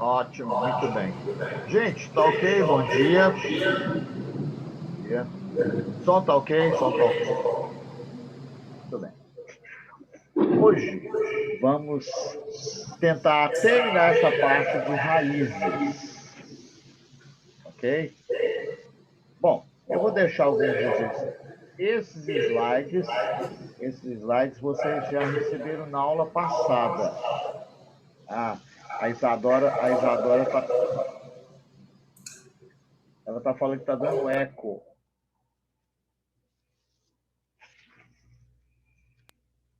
Ótimo, muito bem. Gente, tá ok? Bom dia. Bom dia. Som tá ok? Som tá ok. Muito bem. Hoje vamos tentar terminar essa parte de raízes, ok? Bom, eu vou deixar alguns exercícios. Esses slides vocês já receberam na aula passada. Ah, a Isadora ela tá falando que tá dando eco.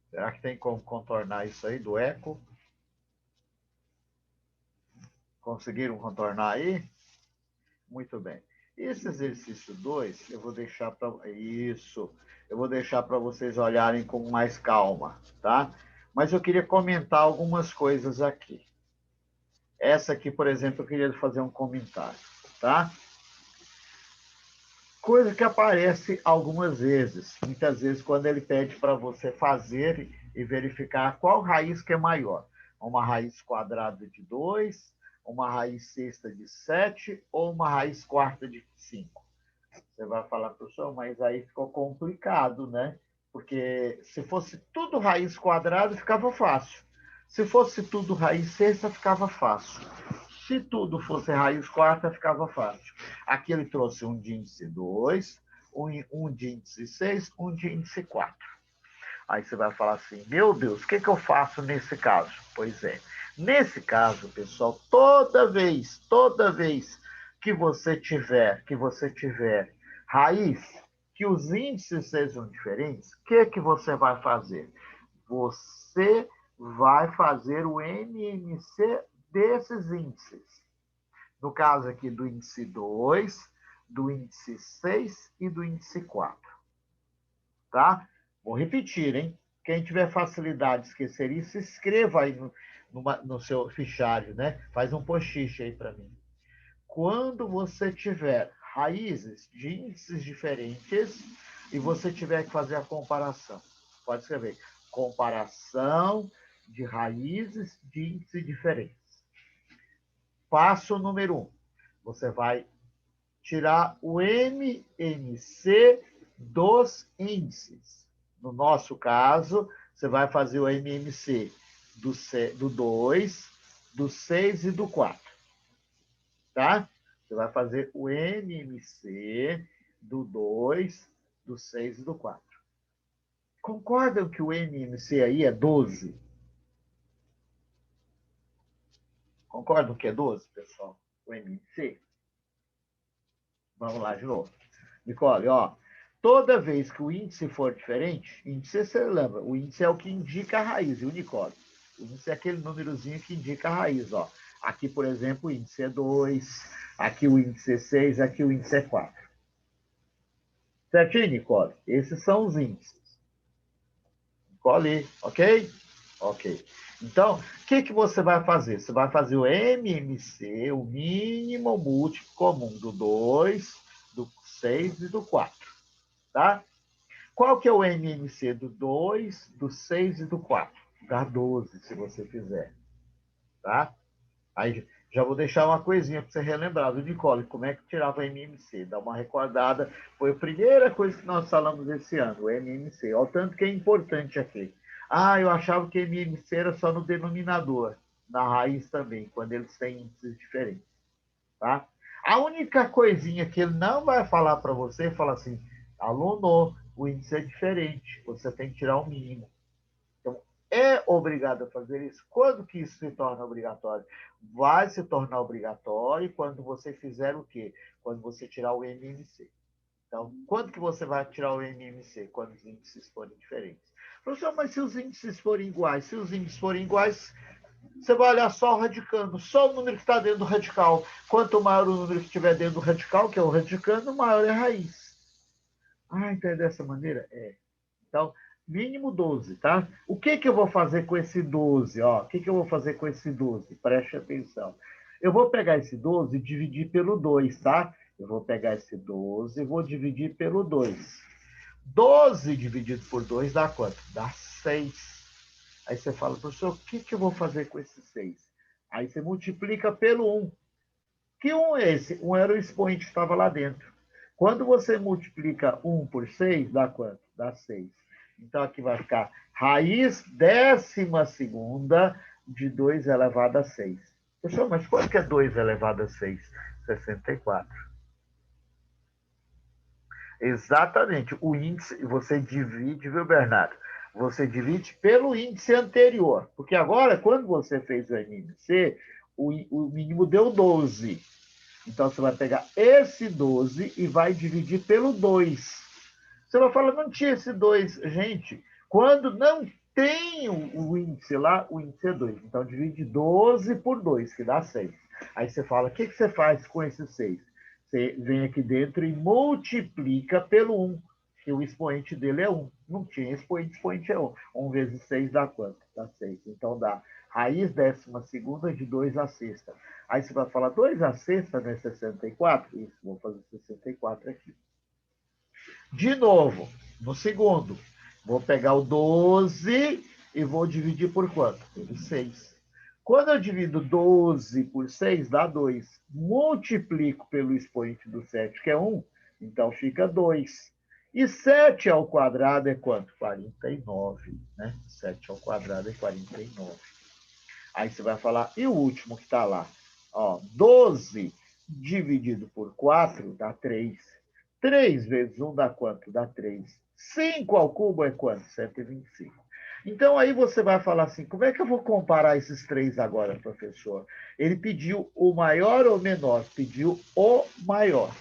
Será que tem como contornar isso aí do eco? Conseguiram contornar aí? Muito bem. Esse exercício 2, eu vou deixar para isso. Eu vou deixar para vocês olharem com mais calma, tá? Mas eu queria comentar algumas coisas aqui. Essa aqui, por exemplo, eu queria fazer um comentário, tá? Coisa que aparece algumas vezes, muitas vezes, quando ele pede para você fazer e verificar qual raiz que é maior. Uma raiz quadrada de 2, uma raiz sexta de 7 ou uma raiz quarta de 5. Você vai falar, professor, mas aí ficou complicado, né? Porque se fosse tudo raiz quadrada, ficava fácil. Se fosse tudo raiz sexta, ficava fácil. Se tudo fosse raiz quarta, ficava fácil. Aqui ele trouxe um de índice 2, um de índice 6, um de índice 4. Aí você vai falar assim, meu Deus, o que eu faço nesse caso? Pois é, nesse caso, pessoal, toda vez que você tiver raiz, que os índices sejam diferentes, o que você vai fazer? Você vai fazer o MMC desses índices. No caso aqui do índice 2, do índice 6 e do índice 4. Tá? Vou repetir, hein? Quem tiver facilidade de esquecer isso, escreva aí no seu fichário, né? Faz um post-it aí para mim. Quando você tiver raízes de índices diferentes e você tiver que fazer a comparação, pode escrever comparação de raízes de índices diferentes. Passo número 1. Você vai tirar o MMC dos índices. No nosso caso, você vai fazer o MMC do 2, do 6 e do 4. Tá? Você vai fazer o MMC do 2, do 6 e do 4. Concordam que o MMC aí é 12? Concordam que é 12, pessoal? O MMC? Vamos lá de novo. Nicole, ó. Toda vez que o índice for diferente, índice você lembra, o índice é o que indica a raiz, viu, Nicole? O índice é aquele númerozinho que indica a raiz, ó. Aqui, por exemplo, o índice é 2, aqui o índice é 6, aqui o índice é 4. Certinho, Nicole? Esses são os índices. Nicole, ok? Ok. Então, o que você vai fazer? Você vai fazer o MMC, o mínimo múltiplo comum do 2, do 6 e do 4. Tá? Qual que é o MMC do 2, do 6 e do 4? Dá 12, se você fizer. Tá? Aí já vou deixar uma coisinha para você relembrar do Nicole, como é que tirava o MMC. Dá uma recordada. Foi a primeira coisa que nós falamos esse ano, o MMC. Olha o tanto que é importante aqui. Ah, eu achava que MMC era só no denominador, na raiz também, quando eles têm índices diferentes. Tá? A única coisinha que ele não vai falar para você, fala assim, aluno, o índice é diferente, você tem que tirar o mínimo. Então, é obrigado a fazer isso. Quando que isso se torna obrigatório? Vai se tornar obrigatório quando você fizer o quê? Quando você tirar o MMC. Então, quando que você vai tirar o MMC? Quando os índices forem diferentes. Professor, mas se os índices forem iguais? Se os índices forem iguais, você vai olhar só o radicando, só o número que está dentro do radical. Quanto maior o número que estiver dentro do radical, que é o radicando, maior é a raiz. Ah, então é dessa maneira? É. Então, mínimo 12, tá? O que eu vou fazer com esse 12? Ó, o que eu vou fazer com esse 12? Preste atenção. Eu vou pegar esse 12 e dividir pelo 2, tá? Eu vou pegar esse 12 e vou dividir pelo 2. 12 dividido por 2 dá quanto? Dá 6. Aí você fala, professor, o que eu vou fazer com esse 6? Aí você multiplica pelo 1. Que 1 é esse? 1 era o expoente que estava lá dentro. Quando você multiplica 1 por 6, dá quanto? Dá 6. Então, aqui vai ficar raiz 12ª de 2 elevado a 6. Pessoal, mas quanto que é 2 elevado a 6? 64. Exatamente. O índice, você divide, viu, Bernardo? Você divide pelo índice anterior. Porque agora, quando você fez o MMC, o mínimo deu 12. Então, você vai pegar esse 12 e vai dividir pelo 2. Você vai falar, não tinha esse 2. Gente, quando não tem o índice lá, o índice é 2. Então, divide 12 por 2, que dá 6. Aí você fala, o que você faz com esse 6? Você vem aqui dentro e multiplica pelo 1, que o expoente dele é 1. Não tinha expoente é 1. 1 vezes 6 dá quanto? Dá 6. Então, dá raiz 12ª de 2 à sexta. Aí você vai falar, 2 à sexta não é 64? Isso, vou fazer 64 aqui. De novo, no segundo, vou pegar o 12 e vou dividir por quanto? Por 6. Quando eu divido 12 por 6, dá 2. Multiplico pelo expoente do 7, que é 1, então fica 2. E 7 ao quadrado é quanto? 49, né? 7 ao quadrado é 49. Aí você vai falar, e o último que está lá? Ó, 12 dividido por 4 dá 3. 3 vezes 1 dá quanto? Dá 3. 5 ao cubo é quanto? 125. Então, aí você vai falar assim, como é que eu vou comparar esses três agora, professor? Ele pediu o maior ou menor? Pediu o maior.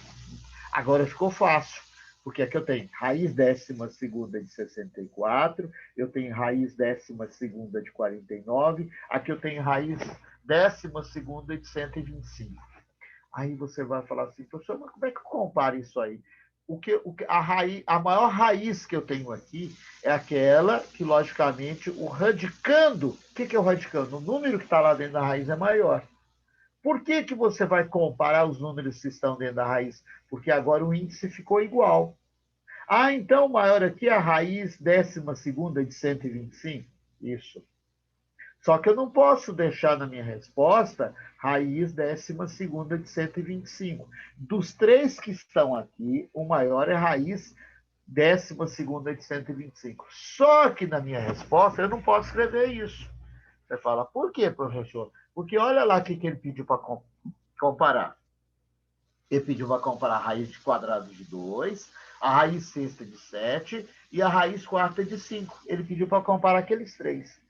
Agora ficou fácil, porque aqui eu tenho raiz 12ª de 64, eu tenho raiz 12ª de 49, aqui eu tenho raiz 12ª de 125. Aí você vai falar assim, professor, mas como é que eu comparo isso aí? A maior raiz que eu tenho aqui é aquela que, logicamente, o radicando. O que é o radicando? O número que está lá dentro da raiz é maior. Por que você vai comparar os números que estão dentro da raiz? Porque agora o índice ficou igual. Ah, então o maior aqui é a raiz 12ª de 125? Isso. Só que eu não posso deixar na minha resposta raiz 12ª de 125. Dos três que estão aqui, o maior é raiz 12ª de 125. Só que na minha resposta eu não posso escrever isso. Você fala, por quê, professor? Porque olha lá o que ele pediu para comparar. Ele pediu para comparar a raiz de quadrado de 2, a raiz sexta de 7 e a raiz quarta de 5. Ele pediu para comparar aqueles três.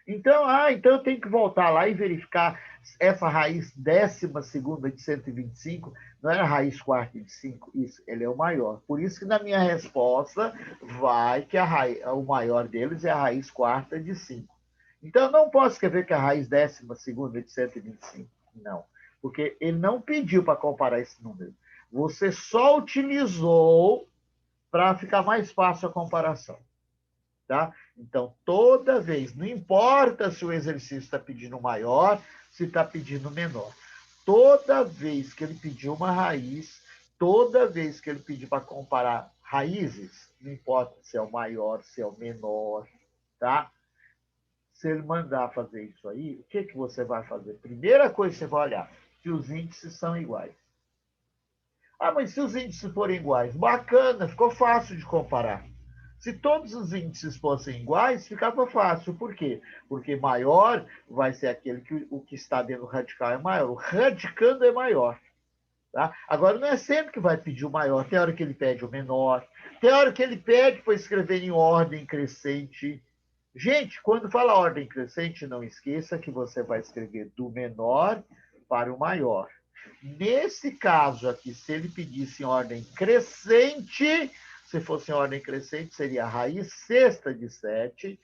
Então eu tenho que voltar lá e verificar essa raiz 12ª de 125, não era a raiz quarta de 5? Isso, ele é o maior. Por isso que na minha resposta vai que o maior deles é a raiz quarta de 5. Então eu não posso escrever que a raiz 12ª de 125. Não, porque ele não pediu para comparar esse número. Você só utilizou para ficar mais fácil a comparação. Tá? Então, toda vez, não importa se o exercício está pedindo maior, se está pedindo menor. Toda vez que ele pedir uma raiz, toda vez que ele pedir para comparar raízes, não importa se é o maior, se é o menor, tá? Se ele mandar fazer isso aí, o que você vai fazer? Primeira coisa que você vai olhar, se os índices são iguais. Ah, mas se os índices forem iguais, bacana, ficou fácil de comparar. Se todos os índices fossem iguais, ficava fácil. Por quê? Porque maior vai ser aquele que o que está dentro do radical é maior. O radicando é maior. Tá? Agora, não é sempre que vai pedir o maior. Tem hora que ele pede o menor. Tem hora que ele pede para escrever em ordem crescente. Gente, quando fala ordem crescente, não esqueça que você vai escrever do menor para o maior. Nesse caso aqui, se ele pedisse em ordem crescente, se fosse em ordem crescente, seria a raiz sexta de 7,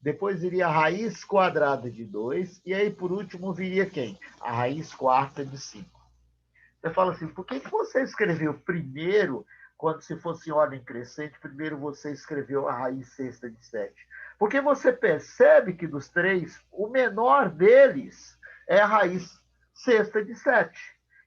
depois viria a raiz quadrada de 2, e aí, por último, viria quem? A raiz quarta de 5. Você fala assim, por que você escreveu primeiro, quando se fosse em ordem crescente, primeiro você escreveu a raiz sexta de 7? Porque você percebe que dos três, o menor deles é a raiz sexta de 7.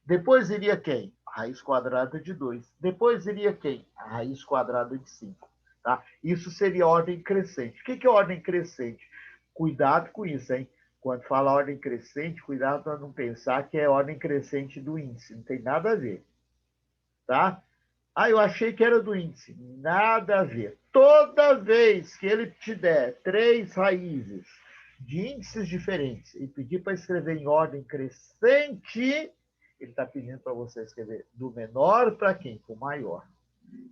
Depois iria quem? A raiz quadrada de 2. Depois iria quem? A raiz quadrada de 5. Tá? Isso seria ordem crescente. O que é ordem crescente? Cuidado com isso, hein? quando fala ordem crescente, cuidado para não pensar que é ordem crescente do índice. Não tem nada a ver. Tá? Ah, eu achei que era do índice. Nada a ver. Toda vez que ele te der 3 raízes de índices diferentes e pedir para escrever em ordem crescente, ele está pedindo para você escrever do menor para quem? Para o maior.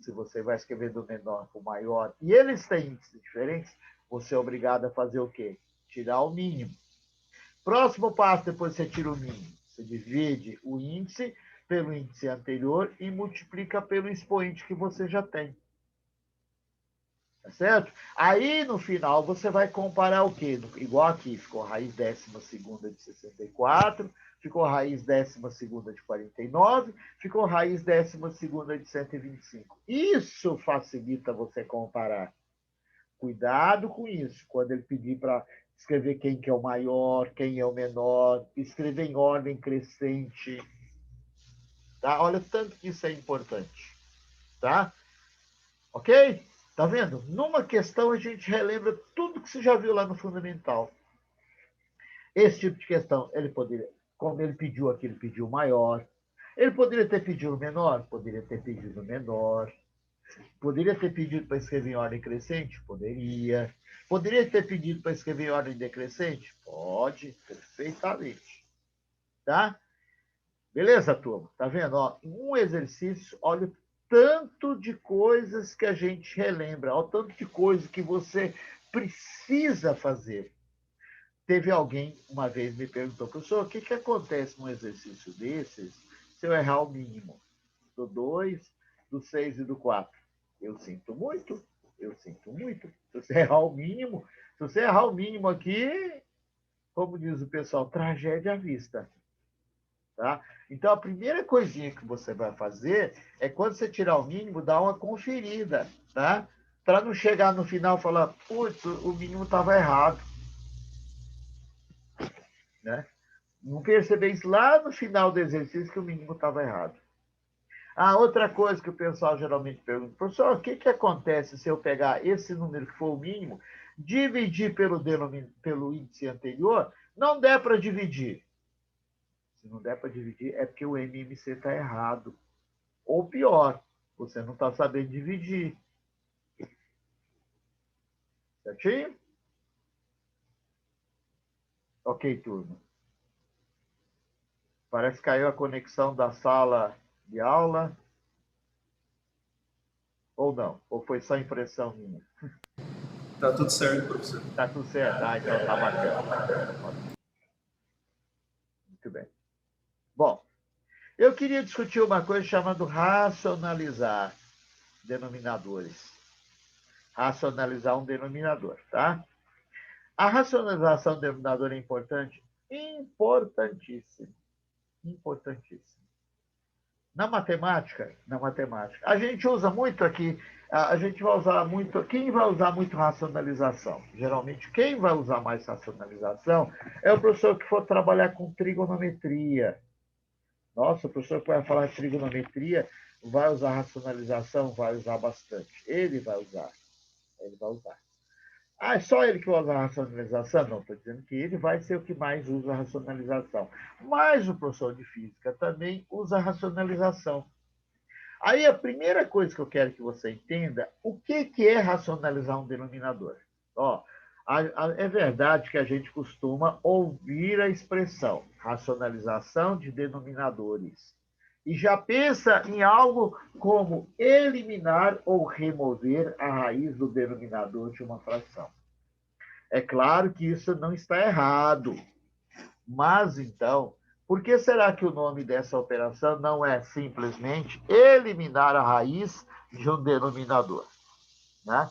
Se você vai escrever do menor para o maior e eles têm índices diferentes, você é obrigado a fazer o quê? Tirar o mínimo. Próximo passo, depois você tira o mínimo. Você divide o índice pelo índice anterior e multiplica pelo expoente que você já tem. Tá certo? Aí, no final, você vai comparar o quê? Igual aqui, ficou raiz 12ª de 64, ficou raiz 12ª de 49, ficou raiz 12ª de 125. Isso facilita você comparar. Cuidado com isso, quando ele pedir para escrever quem que é o maior, quem é o menor, escrever em ordem crescente. Tá? Olha tanto que isso é importante. Tá? Ok? Tá vendo? Numa questão a gente relembra tudo que você já viu lá no fundamental. Esse tipo de questão, ele poderia, como ele pediu aqui, ele pediu maior. Ele poderia ter pedido menor? Poderia ter pedido menor. Poderia ter pedido para escrever em ordem crescente? Poderia. Poderia ter pedido para escrever em ordem decrescente? Pode, perfeitamente. Tá? Beleza, turma? Tá vendo? Ó, um exercício, olha o tanto de coisas que a gente relembra, olha o tanto de coisas que você precisa fazer. Teve alguém, uma vez, me perguntou, professor, o que acontece num exercício desses se eu errar o mínimo? Do 2, do 6 e do 4. Eu sinto muito, eu sinto muito. Se você errar o mínimo, se você errar o mínimo aqui, como diz o pessoal, tragédia à vista. Tá? Então, a primeira coisinha que você vai fazer é, quando você tirar o mínimo, dar uma conferida, tá? Para não chegar no final e falar, putz, o mínimo estava errado. Né? Não perceber isso lá no final do exercício que o mínimo estava errado. Ah, outra coisa que o pessoal geralmente pergunta, professor, o que acontece se eu pegar esse número que for o mínimo, dividir pelo índice anterior, não der para dividir. Se não der para dividir, é porque o MMC está errado. Ou pior, você não está sabendo dividir. Certinho? Ok, turma. Parece que caiu a conexão da sala de aula. Ou não? Ou foi só impressão minha? Tá tudo certo, professor. Tá tudo certo. Ah, então tá bacana. Muito bem. Bom, eu queria discutir uma coisa chamada racionalizar denominadores. Racionalizar um denominador, tá? A racionalização do denominador é importante? Importantíssimo. Importantíssimo. Na matemática, a gente usa muito aqui, a gente vai usar muito, quem vai usar muito racionalização? Geralmente, quem vai usar mais racionalização é o professor que for trabalhar com trigonometria. Nossa, o professor que vai falar de trigonometria vai usar racionalização, vai usar bastante. Ele vai usar. Ele vai usar. Ah, é só ele que vai usar racionalização? Não, estou dizendo que ele vai ser o que mais usa a racionalização. Mas o professor de física também usa a racionalização. Aí a primeira coisa que eu quero que você entenda, o que é racionalizar um denominador? Ó, é verdade que a gente costuma ouvir a expressão racionalização de denominadores e já pensa em algo como eliminar ou remover a raiz do denominador de uma fração. É claro que isso não está errado, mas então, por que será que o nome dessa operação não é simplesmente eliminar a raiz de um denominador? Né?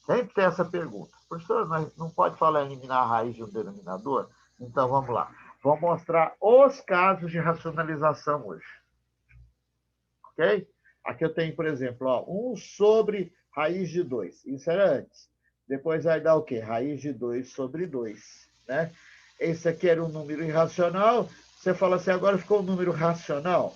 Sempre tem essa pergunta. Professor, mas não pode falar eliminar a raiz de um denominador? Então vamos lá. Vou mostrar os casos de racionalização hoje. Ok? Aqui eu tenho, por exemplo, ó, 1 sobre raiz de 2. Isso era antes. Depois vai dar o quê? Raiz de 2 sobre 2. Né? Esse aqui era um número irracional. Você fala assim, agora ficou um número racional?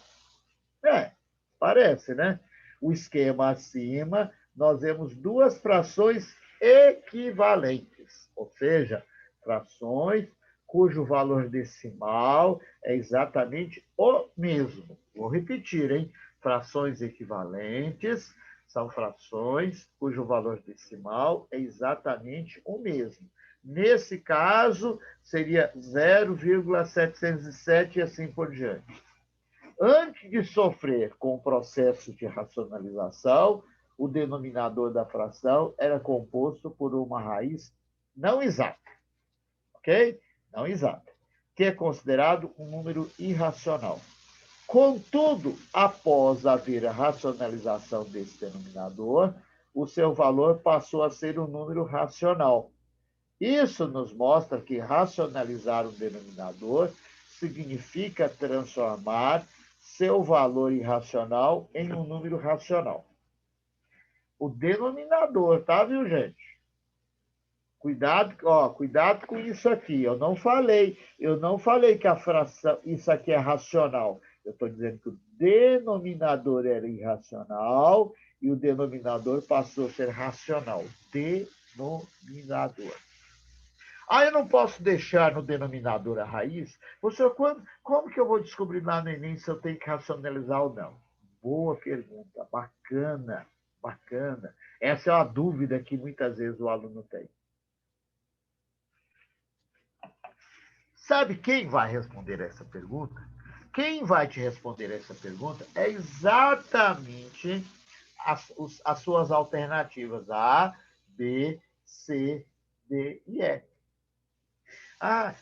É, parece, né? O esquema acima, nós vemos duas frações equivalentes, ou seja, frações cujo valor decimal é exatamente o mesmo. Vou repetir, hein? Frações equivalentes são frações cujo valor decimal é exatamente o mesmo. Nesse caso, seria 0,707 e assim por diante. Antes de sofrer com o processo de racionalização, o denominador da fração era composto por uma raiz não exata, ok? Não exata, que é considerado um número irracional. Contudo, após haver a racionalização desse denominador, o seu valor passou a ser um número racional. Isso nos mostra que racionalizar um denominador significa transformar seu valor irracional em um número racional. O denominador, tá, viu, gente? Cuidado com isso aqui. Eu não falei que a fração, isso aqui é racional. Eu estou dizendo que o denominador era irracional e o denominador passou a ser racional. Denominador. Eu não posso deixar no denominador a raiz? Professor, como que eu vou descobrir lá no Enem se eu tenho que racionalizar ou não? Boa pergunta, bacana, bacana. Essa é uma dúvida que muitas vezes o aluno tem. Sabe quem vai responder essa pergunta? Quem vai te responder essa pergunta é exatamente as suas alternativas A, B, C, D e E.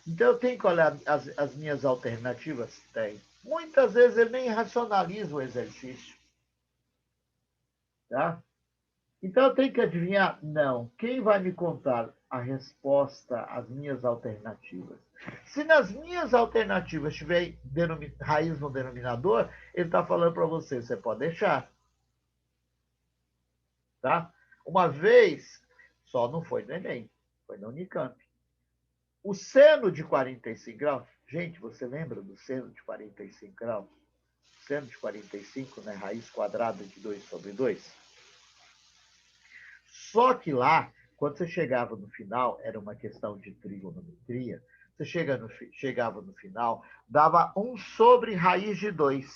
Então eu tenho que olhar as minhas alternativas? Tem. Muitas vezes ele nem racionaliza o exercício. Tá? Então eu tenho que adivinhar? Não. Quem vai me contar a resposta às minhas alternativas? Se nas minhas alternativas tiver raiz no denominador, ele está falando para você, você pode deixar. Tá? Uma vez, só não foi no Enem, foi na Unicamp. O seno de 45 graus, gente, você lembra do seno de 45 graus? Seno de 45, né? Raiz quadrada de 2 sobre 2. Só que lá, quando você chegava no final, era uma questão de trigonometria, você chegava no final, dava 1 sobre raiz de 2.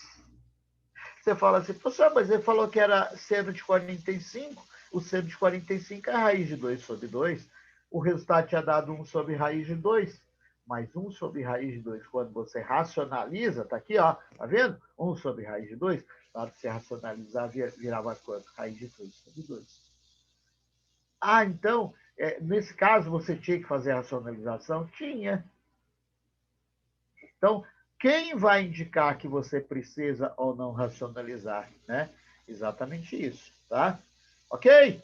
Você fala assim, professor, mas ele falou que era seno de 45, o seno de 45 é raiz de 2 sobre 2, o resultado tinha dado 1 sobre raiz de 2, mas 1 sobre raiz de 2, quando você racionaliza, tá aqui, ó, tá vendo? 1 sobre raiz de 2, na hora que você racionalizar, virava quanto? Raiz de 2 sobre 2. Então, nesse caso, você tinha que fazer a racionalização? Tinha. Então, quem vai indicar que você precisa ou não racionalizar, né? Exatamente isso, tá? Ok?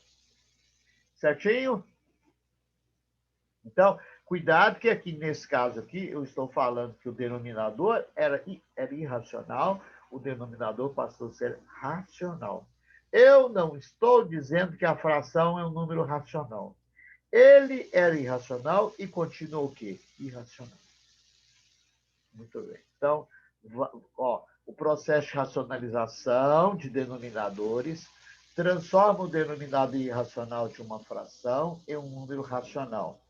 Certinho? Então, cuidado que aqui, nesse caso aqui, eu estou falando que o denominador era irracional, o denominador passou a ser racional. Eu não estou dizendo que a fração é um número racional. Ele era irracional e continuou o quê? Irracional. Muito bem. Então, o processo de racionalização de denominadores transforma o denominador irracional de uma fração em um número racional,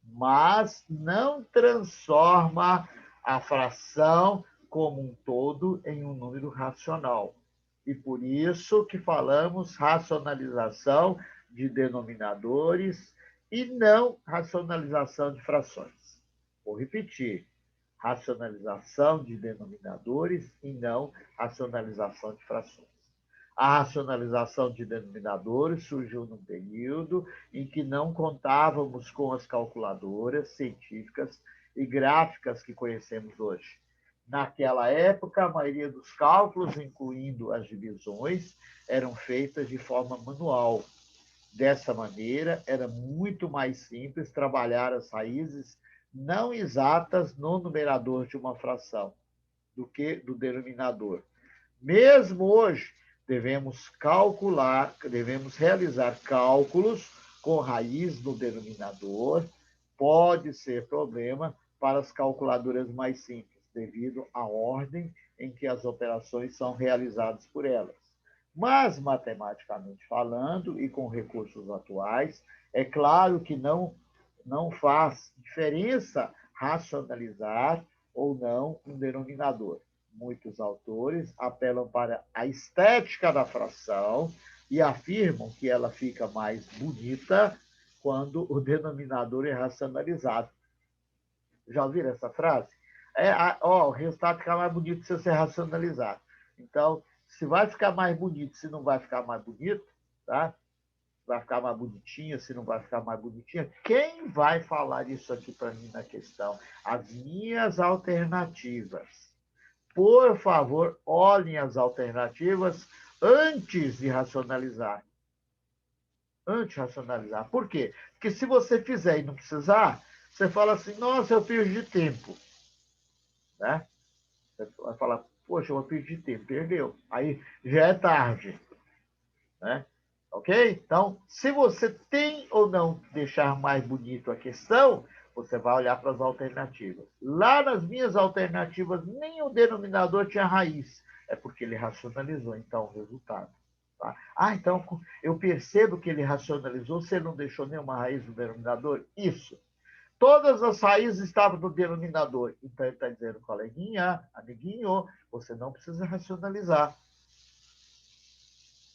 mas não transforma a fração como um todo em um número racional. E por isso que falamos racionalização de denominadores e não racionalização de frações. Vou repetir. Racionalização de denominadores e não racionalização de frações. A racionalização de denominadores surgiu num período em que não contávamos com as calculadoras científicas e gráficas que conhecemos hoje. Naquela época, a maioria dos cálculos, incluindo as divisões, eram feitas de forma manual. Dessa maneira, era muito mais simples trabalhar as raízes não exatas no numerador de uma fração do que do denominador. Mesmo hoje, devemos realizar cálculos com raiz no denominador. Pode ser problema para as calculadoras mais simples, devido à ordem em que as operações são realizadas por elas. Mas, matematicamente falando, e com recursos atuais, é claro que não faz diferença racionalizar ou não um denominador. Muitos autores apelam para a estética da fração e afirmam que ela fica mais bonita quando o denominador é racionalizado. Já ouviram essa frase? O resultado fica mais bonito se você racionalizar. Então, se vai ficar mais bonito, se não vai ficar mais bonito, tá? Vai ficar mais bonitinha, se não vai ficar mais bonitinha. Quem vai falar isso aqui para mim na questão? As minhas alternativas. Por favor, olhem as alternativas antes de racionalizar. Antes de racionalizar. Por quê? Porque se você fizer e não precisar, você fala assim, nossa, eu perdi tempo. Né? Você vai falar, poxa, eu perdi tempo, perdeu. Aí já é tarde. Né? Ok? Então, se você tem ou não que deixar mais bonito a questão, você vai olhar para as alternativas. Lá nas minhas alternativas, nem o denominador tinha raiz. É porque ele racionalizou, então, o resultado. Tá? Então, eu percebo que ele racionalizou, você não deixou nenhuma raiz no denominador? Isso. Todas as raízes estavam no denominador. Então, ele está dizendo, coleguinha, amiguinho, você não precisa racionalizar.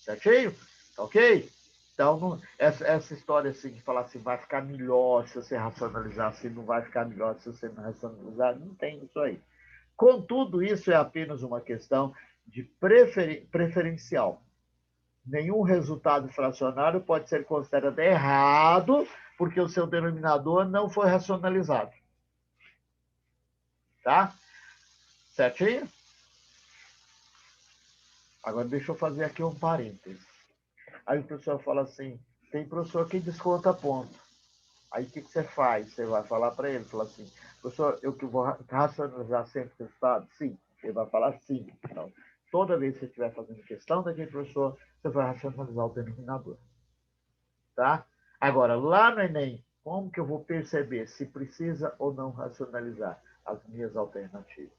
Certinho? Ok? Então, essa história assim, de falar assim, vai ficar melhor se você racionalizar, se não vai ficar melhor se você não racionalizar, não tem isso aí. Contudo, isso é apenas uma questão de preferencial. Nenhum resultado fracionário pode ser considerado errado porque o seu denominador não foi racionalizado. Tá? Certinho? Agora, deixa eu fazer aqui um parênteses. Aí o professor fala assim, tem professor que desconta ponto. Aí o que você faz? Você vai falar para ele, fala assim, professor, eu que vou racionalizar sempre o resultado? Sim. Ele vai falar sim. Então, toda vez que você estiver fazendo questão daquele professor, você vai racionalizar o denominador. Tá? Agora, lá no Enem, como que eu vou perceber se precisa ou não racionalizar as minhas alternativas?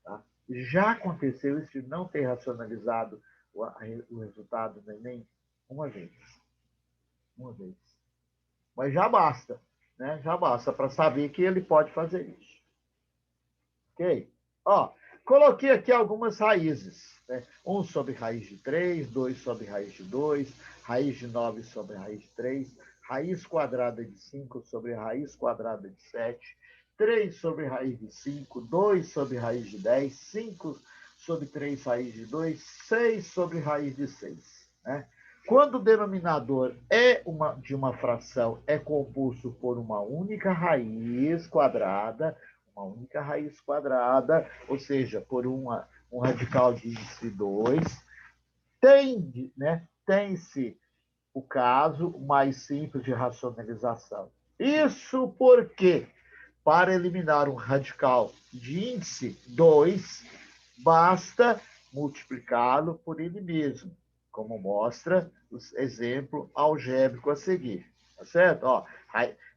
Tá? Já aconteceu isso de não ter racionalizado o resultado do Enem uma vez. Uma vez. Mas já basta, né? Já basta para saber que ele pode fazer isso. Ok? Ó, coloquei aqui algumas raízes. Né? 1 sobre raiz de 3, 2 sobre raiz de 2, raiz de 9 sobre raiz de 3, raiz quadrada de 5 sobre raiz quadrada de 7, 3 sobre raiz de 5, 2 sobre raiz de 10, 5 sobre 3 raiz de 2, 6 sobre raiz de 6. Né? Quando o denominador de uma fração é composto por uma única raiz quadrada, ou seja, por um radical de índice 2, tem-se o caso mais simples de racionalização. Isso porque, para eliminar um radical de índice 2, basta multiplicá-lo por ele mesmo, como mostra o exemplo algébrico a seguir. Tá certo? Ó,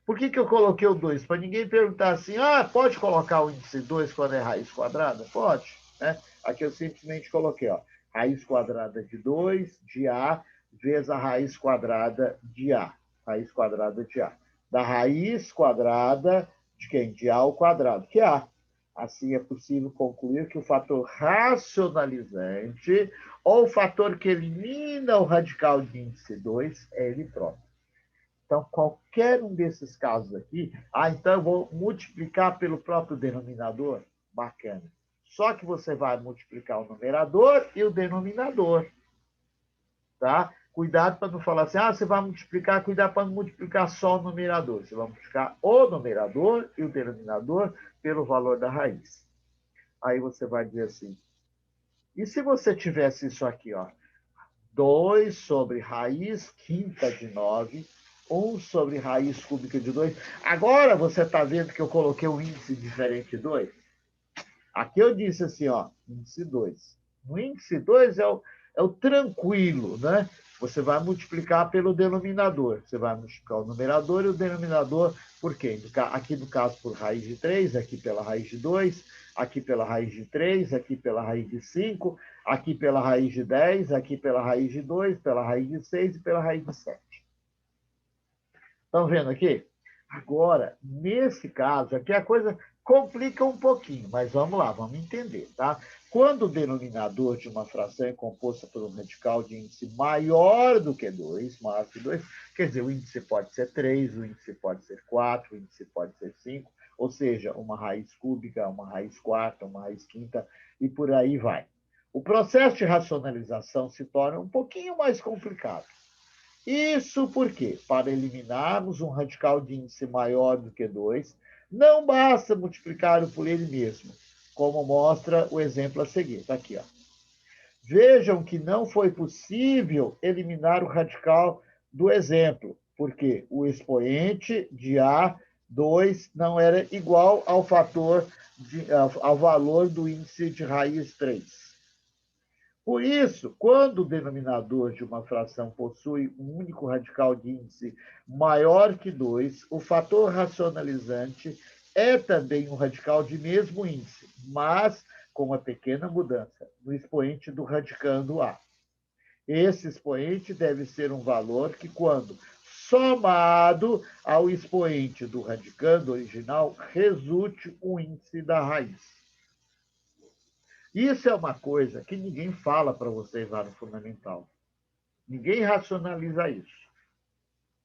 por que eu coloquei o 2? Para ninguém perguntar assim, pode colocar o índice 2 quando é raiz quadrada? Pode. Né? Aqui eu simplesmente coloquei, ó, raiz quadrada de 2 de A vezes a raiz quadrada de A. Raiz quadrada de A. Da raiz quadrada de quem? De A ao quadrado, que é A. Assim, é possível concluir que o fator racionalizante, ou o fator que elimina o radical de índice 2, é ele próprio. Então, qualquer um desses casos aqui, então eu vou multiplicar pelo próprio denominador, bacana. Só que você vai multiplicar o numerador e o denominador. Tá? Cuidado para não falar assim, você vai multiplicar, cuidado para não multiplicar só o numerador. Você vai multiplicar o numerador e o denominador pelo valor da raiz. Aí você vai dizer assim, e se você tivesse isso aqui, ó, 2 sobre raiz quinta de 9, 1 sobre raiz cúbica de 2. Agora você está vendo que eu coloquei um índice diferente de 2? Aqui eu disse assim, ó, índice 2. No índice 2 é o tranquilo, né? Você vai multiplicar pelo denominador. Você vai multiplicar o numerador e o denominador por quê? Aqui no caso por raiz de 3, aqui pela raiz de 2, aqui pela raiz de 3, aqui pela raiz de 5, aqui pela raiz de 10, aqui pela raiz de 2, pela raiz de 6 e pela raiz de 7. Estão vendo aqui? Agora, nesse caso aqui, a coisa complica um pouquinho, mas vamos lá, vamos entender, tá? Quando o denominador de uma fração é composto por um radical de índice maior do que 2, maior que 2, quer dizer, o índice pode ser 3, o índice pode ser 4, o índice pode ser 5, ou seja, uma raiz cúbica, uma raiz quarta, uma raiz quinta, e por aí vai. O processo de racionalização se torna um pouquinho mais complicado. Isso porque, para eliminarmos um radical de índice maior do que 2, não basta multiplicá-lo por ele mesmo, como mostra o exemplo a seguir. Está aqui, ó. Vejam que não foi possível eliminar o radical do exemplo, porque o expoente de A2 não era igual ao ao valor do índice de raiz 3. Por isso, quando o denominador de uma fração possui um único radical de índice maior que 2, o fator racionalizante é também um radical de mesmo índice, mas com uma pequena mudança no expoente do radicando A. Esse expoente deve ser um valor que, quando somado ao expoente do radicando original, resulte o índice da raiz. Isso é uma coisa que ninguém fala para vocês lá no Fundamental. Ninguém racionaliza isso.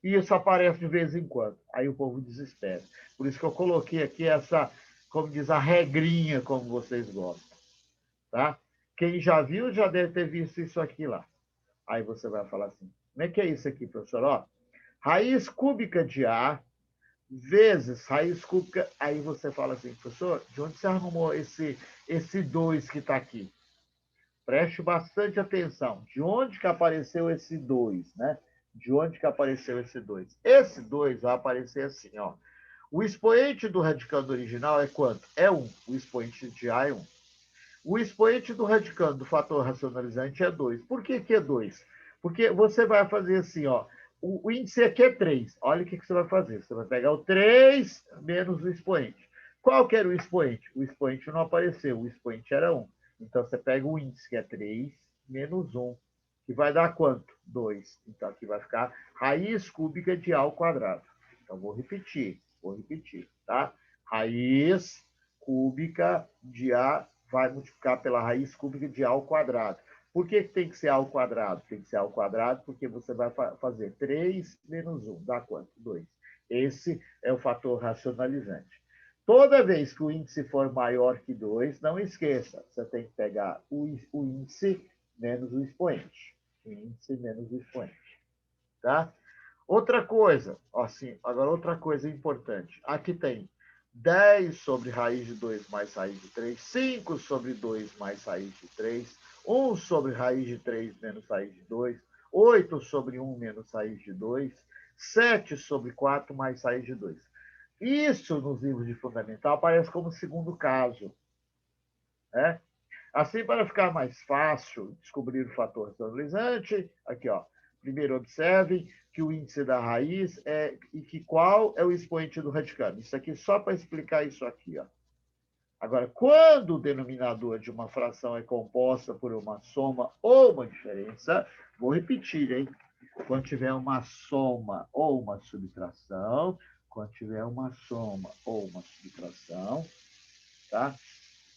E isso aparece de vez em quando. Aí o povo desespera. Por isso que eu coloquei aqui essa, como diz, a regrinha, como vocês gostam. Tá? Quem já viu já deve ter visto isso aqui lá. Aí você vai falar assim, como é que é isso aqui, professor? Ó, raiz cúbica de A vezes raiz cúbica. Aí você fala assim, professor, de onde você arrumou esse 2 que está aqui? Preste bastante atenção. De onde que apareceu esse 2, né? De onde que apareceu esse 2? Esse 2 vai aparecer assim, ó. O expoente do radicando original é quanto? É 1. O expoente de A é 1. O expoente do radicando do fator racionalizante é 2. Por que que é 2? Porque você vai fazer assim, ó. O índice aqui é 3. Olha o que você vai fazer. Você vai pegar o 3 menos o expoente. Qual que era o expoente? O expoente não apareceu. O expoente era 1. Então, você pega o índice, que é 3, menos 1, que vai dar quanto? 2. Então, aqui vai ficar raiz cúbica de A ao quadrado. Então, vou repetir, tá? Raiz cúbica de A vai multiplicar pela raiz cúbica de A ao quadrado. Por que tem que ser A ao quadrado? Tem que ser A ao quadrado porque você vai fazer 3 menos 1. Dá quanto? 2. Esse é o fator racionalizante. Toda vez que o índice for maior que 2, não esqueça, você tem que pegar o índice menos o expoente. O índice menos o expoente. Tá? Outra coisa, assim, agora outra coisa importante. Aqui tem 10 sobre raiz de 2 mais raiz de 3, 5 sobre 2 mais raiz de 3, 1 sobre raiz de 3 menos raiz de 2, 8 sobre 1 menos raiz de 2, 7 sobre 4 mais raiz de 2. Isso, nos livros de fundamental, aparece como segundo caso. Né? Assim, para ficar mais fácil descobrir o fator racionalizante, aqui, ó. Primeiro, observe que o índice da raiz é e que qual é o expoente do radicando. Isso aqui só para explicar isso aqui, ó. Agora, quando o denominador de uma fração é composta por uma soma ou uma diferença, vou repetir, hein? Quando tiver uma soma ou uma subtração, quando tiver uma soma ou uma subtração, tá?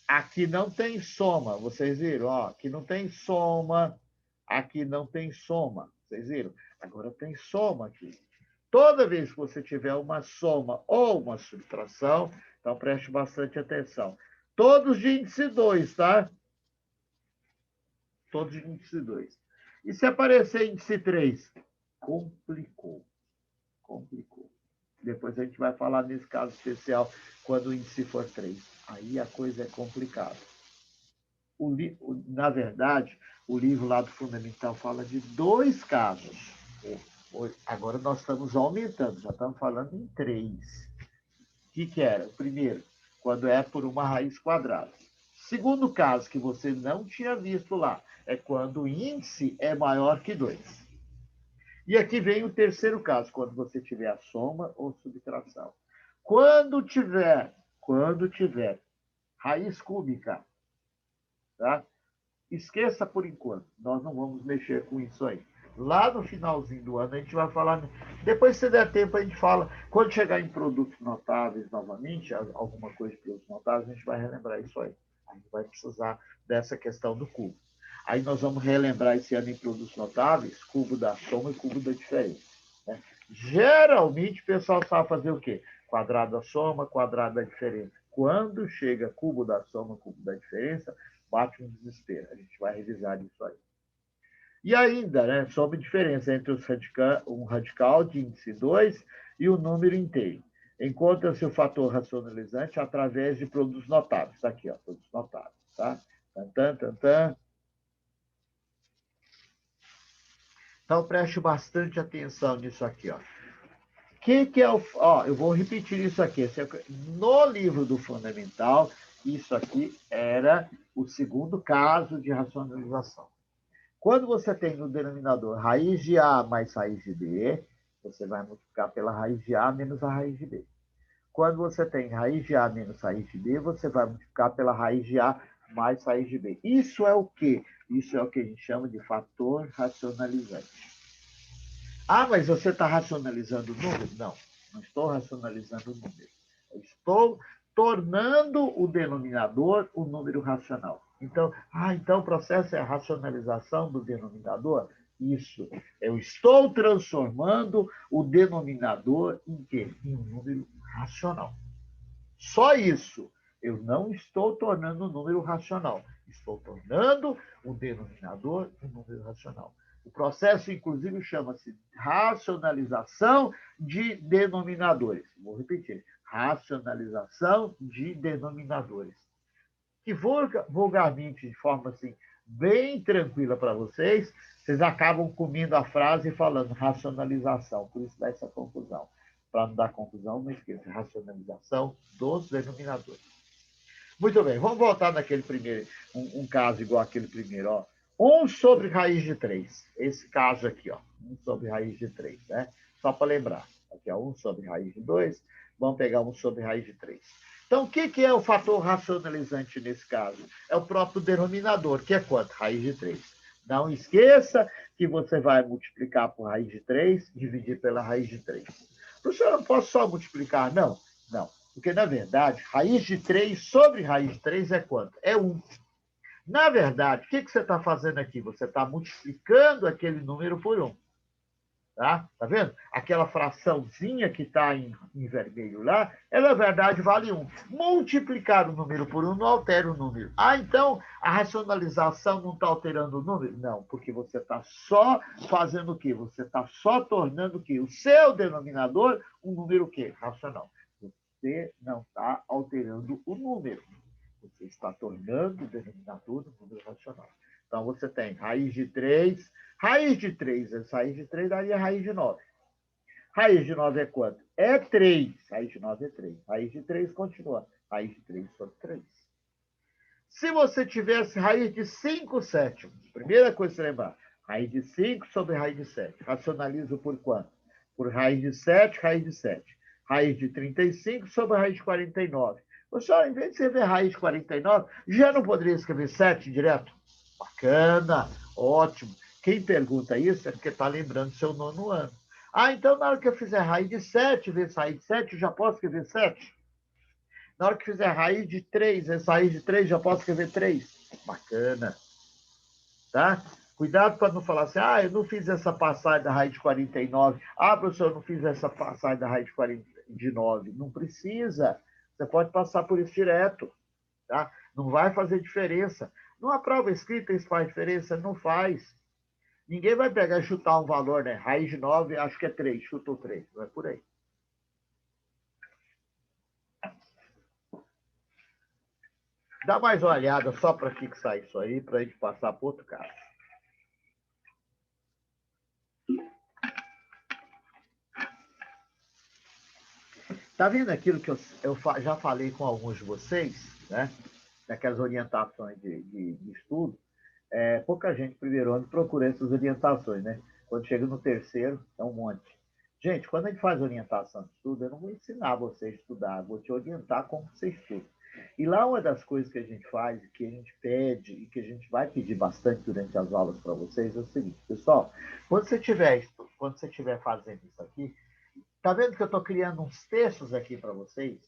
Aqui não tem soma, vocês viram? Ó, aqui não tem soma, aqui não tem soma, vocês viram? Agora tem soma aqui. Toda vez que você tiver uma soma ou uma subtração, então preste bastante atenção. Todos de índice 2, tá? Todos de índice 2. E se aparecer índice 3? Complicou. Complicou. Depois a gente vai falar nesse caso especial, quando o índice for 3. Aí a coisa é complicada. Na verdade, o livro lá do Fundamental fala de 2 casos. Agora nós estamos aumentando, já estamos falando em 3. O que era? O primeiro, quando é por uma raiz quadrada. Segundo caso, que você não tinha visto lá, é quando o índice é maior que 2. E aqui vem o terceiro caso, quando você tiver a soma ou subtração. Quando tiver raiz cúbica, tá? Esqueça por enquanto, nós não vamos mexer com isso aí. Lá no finalzinho do ano a gente vai falar. Depois, se der tempo, a gente fala. Quando chegar em produtos notáveis novamente, alguma coisa de produtos notáveis, a gente vai relembrar isso aí. A gente vai precisar dessa questão do cubo. Aí nós vamos relembrar esse ano em produtos notáveis, cubo da soma e cubo da diferença. Né? Geralmente o pessoal sabe fazer o quê? Quadrado da soma, quadrado da diferença. Quando chega cubo da soma, cubo da diferença, bate um desespero. A gente vai revisar isso aí. E ainda, né, sobre a diferença entre um radical de índice 2 e o número inteiro. Encontra-se o fator racionalizante através de produtos notáveis. Está aqui, ó, produtos notáveis. Tá? Tan, tan, tan. Então, preste bastante atenção nisso aqui. Ó. Que é o... Ó, eu vou repetir isso aqui. No livro do Fundamental, isso aqui era o segundo caso de racionalização. Quando você tem no denominador raiz de A mais raiz de B, você vai multiplicar pela raiz de A menos a raiz de B. Quando você tem raiz de A menos raiz de B, você vai multiplicar pela raiz de A mais raiz de B. Isso é o quê? Isso é o que a gente chama de fator racionalizante. Ah, mas você está racionalizando o número? Não, não estou racionalizando o número. Eu estou tornando o denominador o número racional. Então, então o processo é a racionalização do denominador? Isso. Eu estou transformando o denominador em quê? Em um número racional. Só isso. Eu não estou tornando o número racional. Estou tornando o denominador um número racional. O processo, inclusive, chama-se racionalização de denominadores. Vou repetir. Racionalização de denominadores. Que vulgarmente, de forma assim, bem tranquila para vocês, vocês acabam comendo a frase e falando racionalização. Por isso dá essa confusão. Para não dar confusão, não esqueça. Racionalização dos denominadores. Muito bem, vamos voltar naquele primeiro, um caso igual aquele primeiro, ó. 1 sobre raiz de 3. Esse caso aqui, ó. 1 sobre raiz de 3, né? Só para lembrar. Aqui, ó, 1 sobre raiz de 2. Vamos pegar 1 sobre raiz de 3. Então, o que é o fator racionalizante nesse caso? É o próprio denominador, que é quanto? Raiz de 3. Não esqueça que você vai multiplicar por raiz de 3, dividir pela raiz de 3. Professor, eu não posso só multiplicar? Não, não. Porque, na verdade, raiz de 3 sobre raiz de 3 é quanto? É 1. Na verdade, o que você está fazendo aqui? Você está multiplicando aquele número por 1. Tá vendo? Aquela fraçãozinha que está em vermelho lá, ela, na verdade, vale 1. Multiplicar o número por 1 não altera o número. Então, a racionalização não está alterando o número? Não, porque você está só fazendo o quê? Você está só tornando o quê? O seu denominador um número o quê? Racional. Você não está alterando o número. Você está tornando o denominador um número racional. Então, você tem raiz de 3. Raiz de 3, essa raiz de 3 daria raiz de 9. Raiz de 9 é quanto? É 3. Raiz de 9 é 3. Raiz de 3 continua. Raiz de 3 sobre 3. Se você tivesse raiz de 5 sétimos, primeira coisa a se lembrar, raiz de 5 sobre raiz de 7. Racionalizo por quanto? Por raiz de 7, raiz de 7. Raiz de 35 sobre raiz de 49. Pessoal, em vez de você ver raiz de 49, já não poderia escrever 7 direto? Bacana, ótimo. Quem pergunta isso é porque está lembrando seu nono ano. Então na hora que eu fizer raiz de 7 vezes raiz de 7, eu já posso escrever 7? Na hora que fizer raiz de 3 vezes raiz de 3, já posso escrever 3? Bacana. Tá? Cuidado para não falar assim, eu não fiz essa passagem da raiz de 49. Professor, eu não fiz essa passagem da raiz de 49. Não precisa. Você pode passar por isso direto. Tá? Não vai fazer diferença. Numa prova escrita isso faz diferença? Não faz. Ninguém vai pegar e chutar um valor, né? Raiz de 9, acho que é 3, chutou 3. Não é por aí. Dá mais uma olhada só para fixar isso aí, para a gente passar para outro caso. Tá vendo aquilo que eu já falei com alguns de vocês, né? Naquelas orientações de estudo? Pouca gente, primeiro ano, procura essas orientações, né? Quando chega no terceiro, é um monte. Gente, quando a gente faz orientação de estudo, eu não vou ensinar você a estudar, vou te orientar como você estuda. E lá uma das coisas que a gente faz, que a gente pede e que a gente vai pedir bastante durante as aulas para vocês é o seguinte, pessoal, quando você estiver fazendo isso aqui, tá vendo que eu estou criando uns textos aqui para vocês?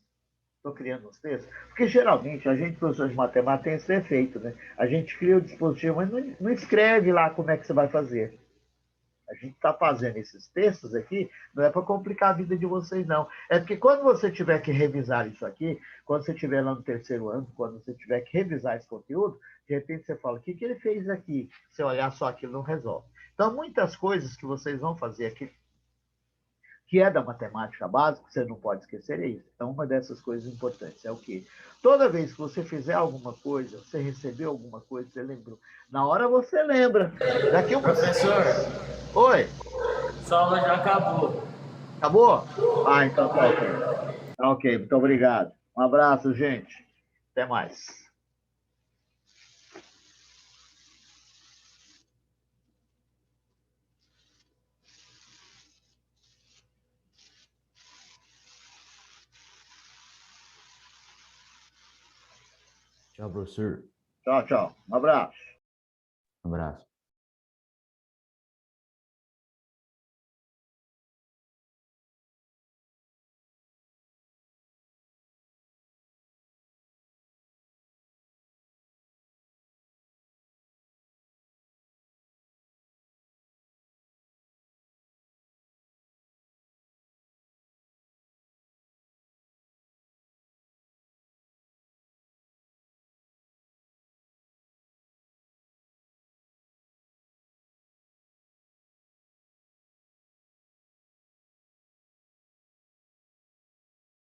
Estou criando uns textos, porque geralmente a gente, professor de matemática, tem esse defeito, né? A gente cria o dispositivo, mas não escreve lá como é que você vai fazer. A gente está fazendo esses textos aqui, não é para complicar a vida de vocês, não. É porque quando você tiver que revisar isso aqui, quando você estiver lá no terceiro ano, quando você tiver que revisar esse conteúdo, de repente você fala, o que ele fez aqui? Se olhar só aquilo, não resolve. Então, muitas coisas que vocês vão fazer aqui que é da matemática básica, você não pode esquecer isso. Então, uma dessas coisas importantes é o quê? Toda vez que você fizer alguma coisa, você recebeu alguma coisa, você lembrou. Na hora você lembra. Daqui uma... Professor, Oi, sua aula já acabou. acabou? Ah, então tá ok. Tá ok, muito obrigado. Um abraço, gente. Até mais. Tchau, professor. Tchau, tchau. Um abraço. Um abraço.